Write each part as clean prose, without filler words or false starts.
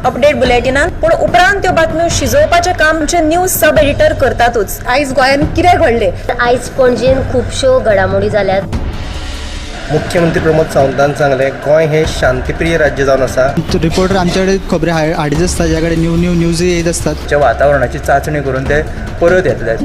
Update बुलेटिनात पूण उपरांत त्यो बातम्यो शिजोवपाचें काम आमचे न्यूज सब एडिटर करतातूच। आयज गोंयान कितें घडलें? आयज पणजेन खुबश्यो घडामोडी जाल्यात। मुख्यमंत्री प्रमोद सावंतान सांगले गोंय हे शांतीप्रिय राज्य जावन आसा। रिपोर्टर आमच्याकडे खबरी हाडीत आसता, ज्याकडे न्यूज येत असतात। वातावरणाची चाचणी करून ते परत येतले।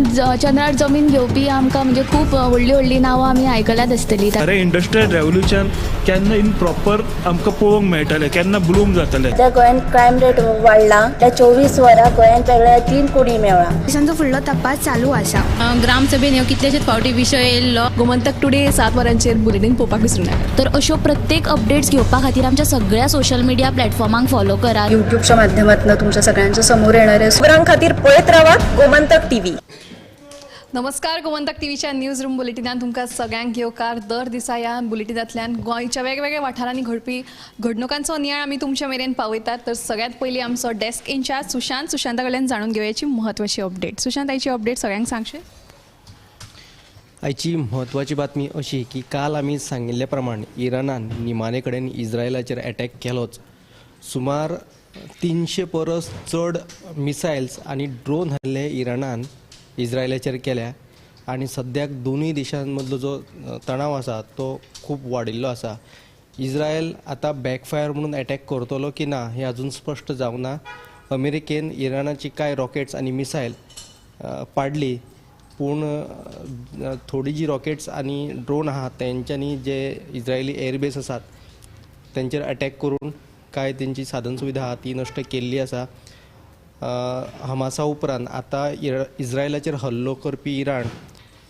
चंद्रार जमीन घेवपी आमकां म्हणजे खूब व्हडली नांवां आमी आयकल्यात आसतली। अरे इंडस्ट्रियल रेव्होल्युशन केन्ना इन प्रॉपर आमकां पळोवंक मेळटलें, केन्ना ब्लूम जातलें। त्या गोंयान क्रायम रेट वाडला। त्या 24 वरां गोंयान वेगळ्या 3 कोटी मेळ्ळा। देशांचो फुडलो तपास चालू आसा। ग्रामसभेन ह्यो कितलेशेच फावटी विशय येयल्लो। गोमंतक टुडे 7 वरांचेर बुलेटिन पळोवपाक विसरूं नाका। तर अश्यो प्रत्येक अपडेट्स घेवपा खातीर आमच्या सगळ्या सोशल मिडिया प्लॅटफॉर्मांक फॉलो करात। युट्यूबच्या माध्यमातून तुमच्या सगळ्यांच्या समोर येणारे खबरां खातीर पळयत रावात गोमंतक टीव्ही। नमस्कार, गोमंतक टीव्हीच्या न्यूज रूम बुलेटिनात तुमकां सगळ्यांक येवकार। दर दिसा ह्या बुलेटिनांतल्यान गोंयच्या वेगवेगळ्या वाठारांनी घडपी घडणुकांचो नियाळ आमी तुमच्या मेरेन पावयतात। तर सगळ्यात पयलीं आमचो डेस्क इंचार्ज सुशांता कडल्यान जाणून घेवयाची म्हत्वाची अपडेट। सुशांत, आयची अपडेट सगळ्यांक सांगशे? आयची म्हत्वाची बातमी अशी की काल आमी सांगिल्ले प्रमाण इराणान निमाणे कडेन इस्रायलाचेर अटॅक केलोच। सुमार 300 परस चड मिसायल्स आनी ड्रोन हल्ले इराणान इस्रायलाचेर केल्या आनी सद्याक दोनूय देशांमदलो जो तणाव आसा तो खूब वाडिल्लो आसा। इस्रायल आतां बॅकफायर म्हणून अटॅक करतलो की ना हें अजून स्पश्ट जावंक ना। अमेरिकेन इराणाची कांय रॉकेट्स आनी मिसायल पाडली, पूण थोडी जी रॉकेट्स आनी ड्रोन आहात तेंच्यांनी जे इस्रायली एअरबेस आसात तेंचेर अटॅक करून कांय तेंची साधन सुविधा आहा ती नश्ट केल्ली आसा। हमासा उपरांत आतां इस्रायलाचेर हल्लो करपी इराण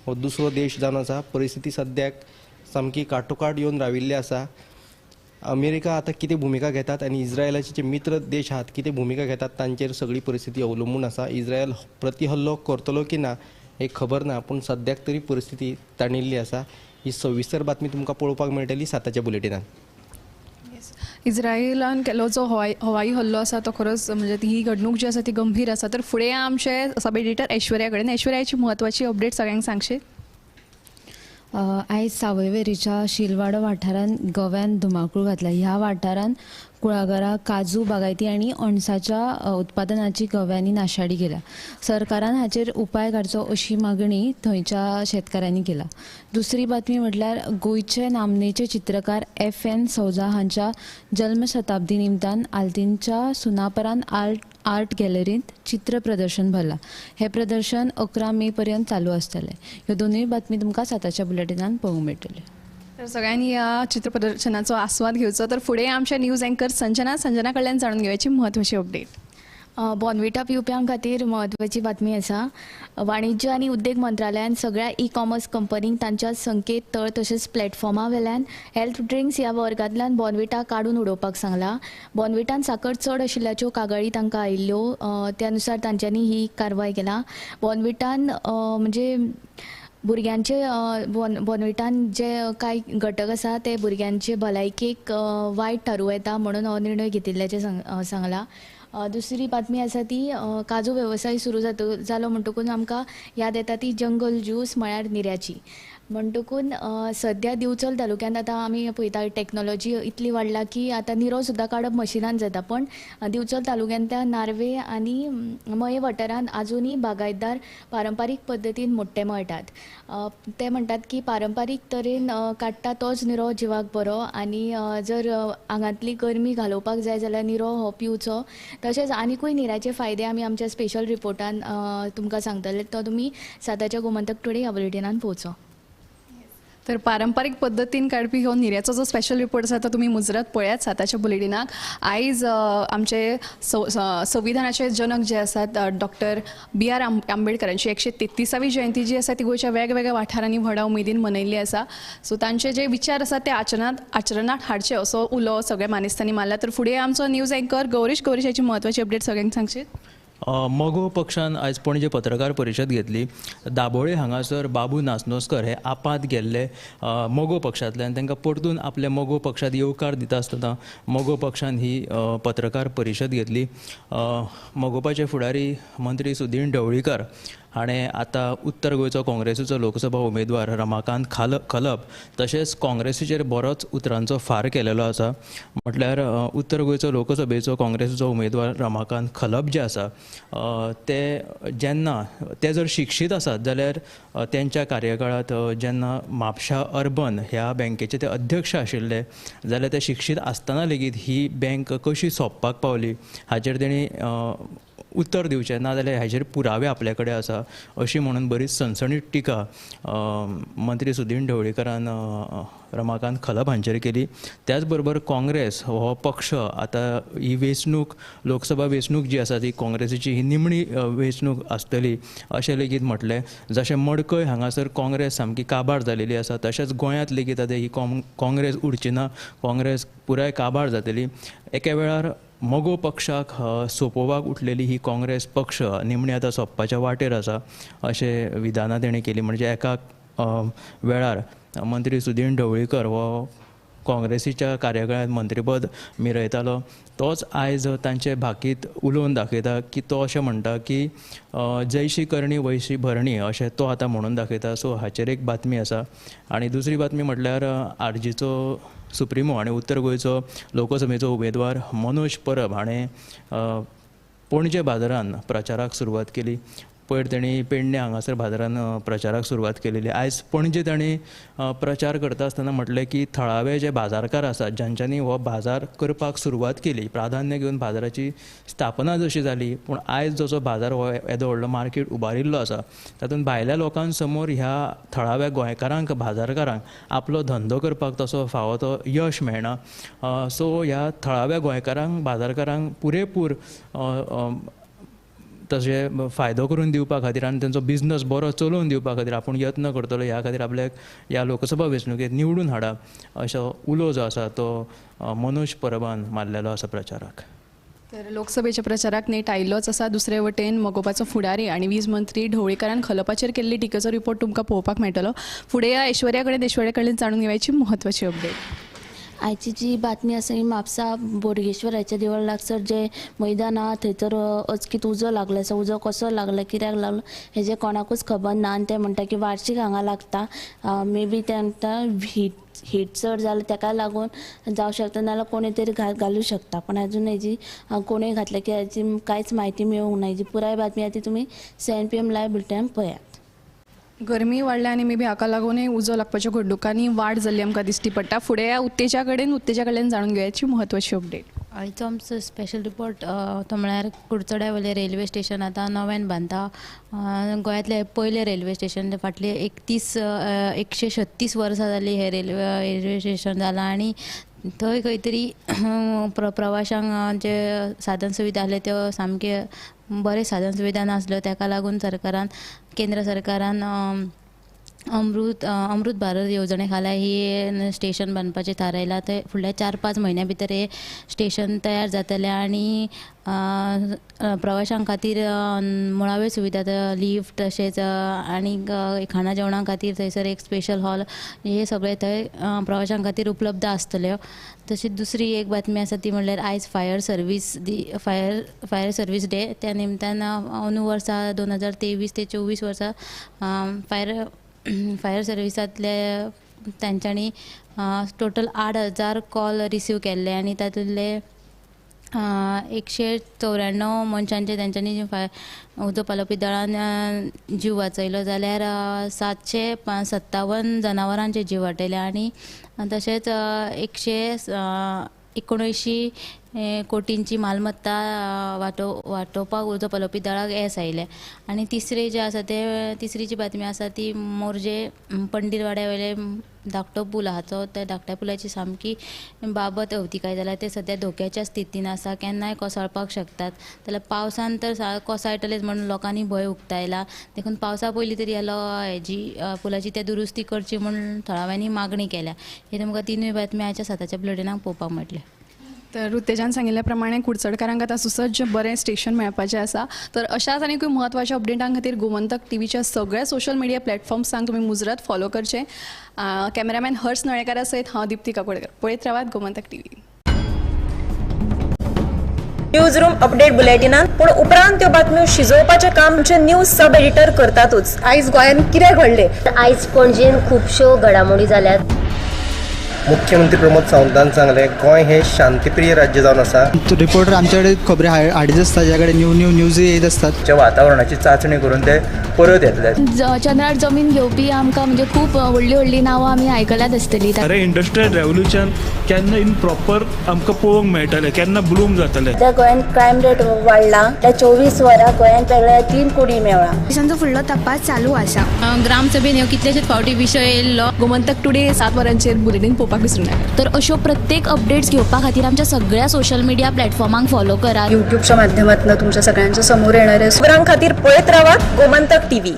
हो दुसरो देश जावन आसा। परिस्थिती सद्याक सामकी काटोकाट येवन राविल्ली आसा। अमेरिका आतां कितें भुमिका घेतात आनी इस्रायलाचे जे मित्र देश आहात कितें भुमिका घेतात तांचेर सगळी परिस्थिती अवलंबून आसा। इस्रायल प्रतिहल्लो करतलो की ना हे खबर ना, पूण सद्याक तरी परिस्थिती ताणिल्ली आसा। ही सविस्तर बातमी तुमकां पळोवपाक मेळटली 7च्या बुलेटिनान। इस्रायलान केलो जो हवाई हल्लो आसा तो खरोच म्हणजे ही घडणूक जी आसा ती गंभीर आसा। तर फुडें आमचे सब एडिटर ऐश्वर्या कडेन। ऐश्वर्याची म्हत्वाची अपडेट सगळ्यांक सांगशे? आयज सावयवेरेंच्या शिलवाडो वाठारान गव्यान धुमाकूळ घातला। ह्या वाठारान कुळागरां काजू बागायती आनी अणसाच्या उत्पादनाची गव्यांनी नाशाडी केल्या। सरकारान हाचेर उपाय काडचो अशी मागणी थंयच्या शेतकाऱ्यांनी केला। दुसरी बातमी म्हटल्यार गोंयचे नामनेचे चित्रकार FN सौजा हांच्या जल्म शताब्दी निमतान आल्तीनच्या सुनापरान आर्ट गॅलरींत चित्र प्रदर्शन भरला। हे प्रदर्शन 11 मे पर्यंत चालू आसतलें। ह्यो दोनूय बातमी तुमकां 7च्या बुलेटिनान पळोवंक मेळटल्यो। तर सगळ्यांनी ह्या चित्र प्रदर्शनाचो आस्वाद घेवचो। तर फुडें आमच्या न्यूज अँकर संजना कडल्यान जाणून घेवयाची म्हत्वाची अपडेट। बॉर्नविटा पिवप्यां खातीर म्हत्वाची बातमी आसा। वाणिज्य आनी उद्देग मंत्रालयान सगळ्या ई-कॉमर्स कंपनींक तांच्या संकेत तळ तशेंच प्लॅटफॉर्मा वेल्यान हेल्थ ड्रिंक्स ह्या वर्गांतल्यान बॉर्नविटा काडून उडोवपाक सांगला। बॉर्नविटान साखर चड आशिल्ल्याच्यो कागाळी तांकां आयिल्ल्यो, त्यानुसार तांच्यांनी ही कारवाय केला। बॉर्नविटान म्हणजे भुरग्यांचे बॉर्नविटान जे कांय घटक आसा ते भुरग्यांचे भलायकेक वायट थारूं येता म्हणून हो निर्णय घेतिल्ल्याचें सांगला। दुसरी बातमी आसा ती काजू वेवसाय सुरू जालो म्हणटकूच आमकां याद येता ती जंगल ज्यूस म्हळ्यार निर्याची। म्हणटकून सद्या दिवचल तालुक्यांत आतां आमी पळयता टॅक्नॉलॉजी इतली वाडला की आतां निरो सुद्दां काडप मशिनान जाता, पण दिवचल तालुक्यांतल्या नार्वे आनी मये वाठारांत आजुनूय बागायतदार पारंपारीक पद्दतीन मोट्टे मळटात। ते म्हणटात की पारंपारीक तरेन काडटा तोच निरो जिवाक बरो आनी जर आंगांतली गरमी घालोवपाक जाय जाल्यार निरो हो पिवचो। तशेंच आनिकूय निऱ्याचे फायदे आमी आमच्या स्पेशल रिपोर्टान तुमकां सांगतले, तो तुमी 7च्या गोमंतक टुडे ह्या बुलेटिनान पळोवचो। तर पारंपारीक पद्दतीन काडपी हो निर्याचो जो स्पेशल रिपोर्ट आसा तो तुमी मुजरत पळयात 7च्या बुलेटिनाक। आयज आमचे संविधानाचे जनक जे आसात डॉक्टर BR आंबेडकरांची 133वी जयंती जी आसा ती गोंयच्या वेगवेगळ्या वाठारांनी व्हडा उमेदीन मनयल्ली आसा। सो तांचे जे विचार आसात ते आचरणात हाडचे असो उलो सगळ्या मानेस्तांनी मारला। तर फुडें आमचो न्यूज अँकर गौरीश याची म्हत्वाची अपडेट सगळ्यांक सांगचे? मोगो पक्षान आयज पणजे पत्रकार परिशद घेतली। दाबोळे हांगासर बाबू नासनोसकर हे आपात गेल्ले मोगो पक्षांतल्यान, तांकां परतून आपल्या मोगो पक्षांत येवकार दिता आसतना मोगो पक्षान ही पत्रकार परिशद घेतली। मोगोपाचे फुडारी मंत्री सुदीन ढवळीकर हाणें आतां उत्तर गोंयचो काँग्रेसीचो लोकसभा उमेदवार रमाकांत खलप तशेंच काँग्रेसीचेर बरोच उतरांचो फार केलेलो आसा. म्हटल्यार उत्तर गोंयचो लोकसभेचो काँग्रेसीचो उमेदवार रमाकांत खलप जे आसा ते जेन्ना ते जर शिक्षीत आसात जाल्यार त्यांच्या कार्यकाळांत जेन्ना म्हापशा अर्बन ह्या बँकेचे ते अध्यक्ष आशिल्ले जाल्यार ते शिक्षीत आसतना लेगीत ही बँक कशी सोंपपाक पावली हाचेर तेणी उत्तर दिवचें ना जाल्यार हाचेर पुरावे आपल्या कडेन आसा अशी म्हणून बरीच सनसणीत टिका मंत्री सुदीन ढवळीकरान रमाकांत खलप हांचेर केली. त्याच बरोबर काँग्रेस हो पक्ष आतां ही वेंचणूक लोकसभा वेंचणूक जी आसा ती काँग्रेसीची ही निमणी वेंचणूक आसतली अशें लेगीत म्हटलें. जशें मडकय हांगासर काँग्रेस सामकी काबार जालेली आसा तशेंच गोंयांत लेगीत आतां ही काँग्रेस उरची ना, काँग्रेस पुराय काबार जातली. एके वेळार मोगो पक्षाक सोंपोवपाक उठलेली ही काँग्रेस पक्ष निमणी आतां सोंपपाच्या वाटेर आसा अशें विधानां तेणें केली. म्हणजे एका वेळार मंत्री सुदीन ढवळीकर हो काँग्रेसीच्या कार्यकाळांत मंत्रीपद मिरयतालो तोच आयज तांचे भाकीत उलोवन दाखयता की तो अशें म्हणटा की जैशी करणी वैशी भरणी अशें तो आतां म्हणून दाखयता. सो हाचेर एक बातमी आसा. आनी दुसरी बातमी म्हटल्यार आरजीचो सुप्रिमो आनी उत्तर गोंयचो लोकसभेचो उमेदवार मनोज परब हाणें पणजे बाजारांत प्रचाराक सुरवात केली. पयर तेणी पेडणे हांगासर बाजारांत प्रचाराक सुरवात केलेली. आयज पणजे ताणें प्रचार करता आसतना म्हटलें की थळावे जे बाजारकार आसात जांच्यांनी हो बाजार करपाक सुरवात केली, प्राधान्य घेवन बाजाराची स्थापना जशी जाली, पूण आयज जसो बाजार हो येदो व्हडलो मार्केट उबारिल्लो आसा तातूंत भायल्या लोकां समोर ह्या थळाव्या गोंयकारांक बाजारकारांक आपलो धंदो करपाक तसो फावो तो यश मेळना. सो ह्या थळाव्या गोंयकारांक बाजारकारांक पुरेपूर तशें फायदो करून दिवपा खातीर आनी तांचो बिझनस बरो चलोवन दिवपा खातीर आपूण यत्न करतलो. ह्या खातीर आपल्याक ह्या लोकसभा वेंचणुकेंत निवडून हाडा असो उलो जो आसा तो मनोज परबान मारलेलो आसा प्रचाराक. तर लोकसभेच्या प्रचाराक नेट आयिल्लोच आसा. दुसरे वटेन मोगोपाचो फुडारी आनी वीज मंत्री ढवळीकरान खलपाचेर केल्ली टिकेचो रिपोर्ट तुमकां पळोवपाक मेळटलो. फुडें या ऐश्वर्या कडेन जाणून घेवपाची म्हत्वाची अपडेट. आयची जी बातमी आसा ही म्हापसा बोडगेश्वराच्या देवळा लागसर जे मैदान आहा थंयसर अचकीत उजो लागलो आसा. उजो कसो लागलो, कित्याक लागलो हेजे कोणाकूच खबर ना आनी ते म्हणटा की वार्षिक हांगा लागता. मे बी तेंकां हीट चड जालें ताका लागून जावं शकता, नाल्यार कोणी तरी घालूं शकता. पण अजून हेजी कोणीय घातल्या की हेजी कांयच म्हायती मेळूंक ना. हेजी पुराय बातमी आहा ती तुमी 7 PM लायव्ह बुलेटिनांत पळयात. गरमी वाडल्या आनी मे बी हाका लागूनय उजो लागपाच्या घडणुकांनी वाड जाल्ली आमकां दिश्टी पडटा. फुडें या उत्तेजा कडल्यान जाणून घेवयाची म्हत्वाची अपडेट. आयचो आमचो स्पेशल रिपोर्ट तो म्हळ्यार कुडचड्या वयलें रेल्वे स्टेशन आतां नव्यान बांदता. गोंयांतलें पयलें रेल्वे स्टेशन फाटली 136 वर्सां जालीं हें रेल्वे स्टेशन जालां आनी थंय खंय तरी प्रवाशांक जे साधन सुविधा आहले त्यो सामके बरे साधन सुविधा नासल्यो. ताका लागून केंद्र सरकारान अमृत भारत येवजणे खाला ही स्टेशन बांदपाचें थारायलां. ते फुडल्या 4-5 म्हयन्यां भितर हे स्टेशन तयार जातलें आनी प्रवाशां खातीर मुळाव्यो सुविधा लिफ्ट तशेंच आनी खाणा जेवणा खातीर थंयसर एक स्पेशल हॉल हे सगळे थंय प्रवाशां खातीर उपलब्ध आसतल्यो. तशीच दुसरी एक बातमी आसा ती म्हणल्यार आयज फायर सर्वीस डे. त्या निमतान अंदू वर्सा 2023 ते 24 वर्सा फायर सर्विसांतले तांच्यांनी टोटल 8,000 कॉल रिसीव केल्ले आनी तातूंतले 194 मनशांचे तांच्यांनी उजो पालोवपी दळान जीव वाचयलो. जाल्यार 757 जनावरांचे जीव वाटयले आनी तशेंच 179 कोटींची मालमत्ता वांटोवपाक उजो पालोवपी दळाक येस आयले. आनी तिसरीची बातमी आसा ती मोरजे पंडीरवाड्या वयले धाकटो पूल आहा त्या धाकट्या पुलाची सामकी बाबत अवतिकाय जाल्यार ते सद्या धोक्याच्या स्थितीन आसा. केन्नाय कोसळपाक शकतात. जाल्यार पावसान तर कोसळटलेच म्हणून लोकांनी भंय उक्तायला. देखून पावसा पयलीं तरी हेजी पुलाची ते दुरुस्ती करची म्हणून थळाव्यांनी मागणी केल्या. हे तुमकां तिनूय बातमी आयच्या 7च्या बुलेटिनाक पळोवपाक मेळटले. तर उत्तेजान सांगिल्ल्या प्रमाणे कुडचडकारांक आतां सुसज्ज बरें स्टेशन मेळपाचें आसा. तर अशाच आनीक म्हत्वाच्या अपडेटां खातीर गोमंतक टीव्हीच्या सगळ्या सोशल मिडिया प्लॅटफॉर्म्सांक तुमी मुजरत फॉलो करचें. कॅमेरामॅन हर्ष नळेकारा सयत हांव दिप्ती काकोडकर. पळयत रावात Gomantak TV. News room update बुलेटिनान पूण उपरांत त्यो बातम्यो शिजोवपाचें काम आमचे न्यूज सब एडिटर करतातूच. आयज गोंयान कितें घडलें? आयज पणजेन खुबश्यो घडामोडी जाल्यात. मुख्यमंत्री प्रमोद सावंतान सांगलें गोंय हे शांतीप्रिय राज्य जावन आसा. रिपोर्टर आमच्याकडे खबरी हाडीत असतात ज्याकडे न्यूज येत असतात. वातावरणाची चाचणी करून ते परत येतले. चंद्रार जमीन घेवपी आमकां म्हणजे खूब व्हडली व्हडली नांवां आमी आयकल्यात आसतली. अरे इंडस्ट्रियल रेव्होल्युशन केन्ना इन प्रॉपर आमकां पळोवंक मेळटलें, केन्ना ब्लूम जातलें. त्या गोंयान क्रायम रेट वाडला. त्या 24 वरां गोंयान वेगळ्या 3 कोटी मेळ्ळा. देशांचो फुडलो तपास चालू आसा. ग्रामसभेन ह्यो कितलेशेच फावटी विशय येयल्लो. गोमंतक टुडे 7 वरांचेर बुलेटीन पळोवपाक विसरूं नाका. तर अश्यो प्रत्येक अपडेट्स घेवपा खातीर आमच्या सगळ्या सोशल मिडिया प्लॅटफॉर्मांक फॉलो करात. यूट्यूबच्या माध्यमातून तुमच्या सगळ्यांच्या समोर येणारे खबरां खातीर पळयत रावात गोमंतक टीव्ही.